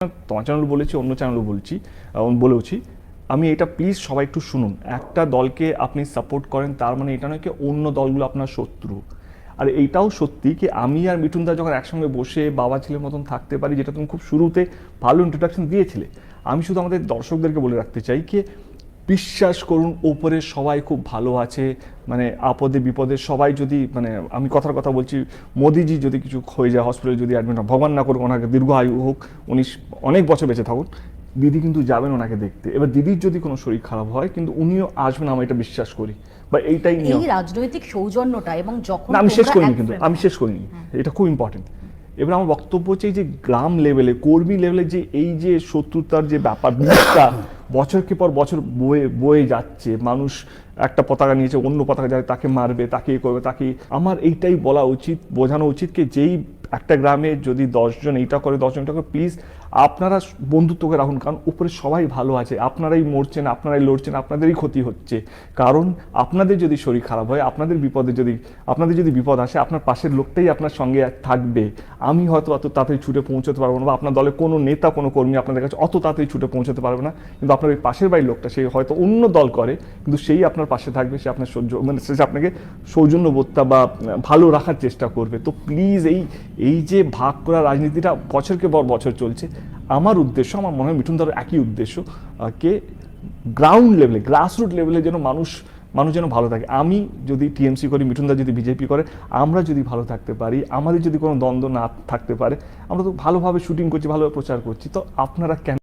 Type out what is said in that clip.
তোমার চ্যানেল বলেছি, অন্য চ্যানেলও বলেওছি। আমি এটা প্লিজ সবাই একটু শুনুন। একটা দলকে আপনি সাপোর্ট করেন তার মানে এটা নয় কি অন্য দলগুলো আপনার শত্রু। আর এইটাও সত্যি কি আমি আর মিঠুনদা যখন একসঙ্গে বসে বাবা ছেলের মতন থাকতে পারি, যেটা তুমি খুব শুরুতে ভালো ইন্ট্রোডাকশন দিয়েছিলে, আমি শুধু আমাদের দর্শকদেরকে বলে রাখতে চাই কি বিশ্বাস করুন ওপরে সবাই খুব ভালো আছে। মানে আপদে বিপদে সবাই যদি মানে আমি কথার কথা বলছি, মোদিজি যদি কিছু হয়ে যায়, হসপিটালে যদি অ্যাডমিট হয়, ভগবান না করুক, ওনাকে দীর্ঘ আয়ু হোক, উনি অনেক বছর বেঁচে থাকুন, দিদি কিন্তু যাবেন ওনাকে দেখতে। এবার দিদির যদি কোনো শরীর খারাপ হয় কিন্তু উনিও আসবেন, আমি এটা বিশ্বাস করি, বা এইটাই এই রাজনৈতিক সৌজন্যটা এবং যখন না আমি শেষ তোমরা করিনি, এক কিন্তু frame- আমি শেষ করিনি, এটা খুব ইম্পর্টেন্ট। এবার আমার বক্তব্য হচ্ছে এই যে গ্রাম লেভেলে কর্মী লেভেলে যে এই যে শত্রুতার যে ব্যাপার বিষটা বছরকে পর বছর বয়ে বয়ে যাচ্ছে, মানুষ একটা পতাকা নিয়েছে, অন্য পতাকা যায় তাকে মারবে, তাকে এ করবে, তাকে, আমার এইটাই বলা উচিত, বোঝানো উচিত কি যেই একটা গ্রামে যদি 10 জন এইটা করে 10 জন এটা করে, প্লিজ আপনারা বন্ধুত্বকে রাখুন, কারণ উপরে সবাই ভালো আছে, আপনারাই মরছেন, আপনারাই লড়ছেন, আপনাদেরই ক্ষতি হচ্ছে। কারণ আপনাদের যদি শরীর খারাপ হয়, আপনাদের যদি বিপদ আসে, আপনার পাশের লোকটাই আপনার সঙ্গে থাকবে। আমি হয়তো অত তাড়াতাড়ি ছুটে পৌঁছতে পারবো না, বা আপনার দলে কোনো নেতা কোনো কর্মী আপনাদের কাছে অত তাড়াতাড়ি ছুটে পৌঁছতে পারবে না, কিন্তু আপনার ওই পাশের বাড়ির লোকটা, সে হয়তো অন্য দল করে কিন্তু সেই আপনার পাশে থাকবে, সে আপনার সে আপনাকে সৌজন্যবোধটা বা ভালো রাখার চেষ্টা করবে। তো প্লিজ এই যে ভাগ করা রাজনীতিটা বছরকে পর বছর চলছে, আমার উদ্দেশ্য, আমার মনে হয় মিঠুনদার একই উদ্দেশ্য, কে গ্রাউন্ড লেভেলে, গ্রাসরুট লেভেলে যেন মানুষ যেন ভালো থাকে। আমি যদি টিএমসি করি, মিঠুনদা যদি বিজেপি করে, আমরা যদি ভালো থাকতে পারি, আমাদের যদি কোনো দ্বন্দ্ব না থাকতে পারে, আমরা তো ভালোভাবে শুটিং করছি, ভালোভাবে প্রচার করছি, তো আপনারা কেন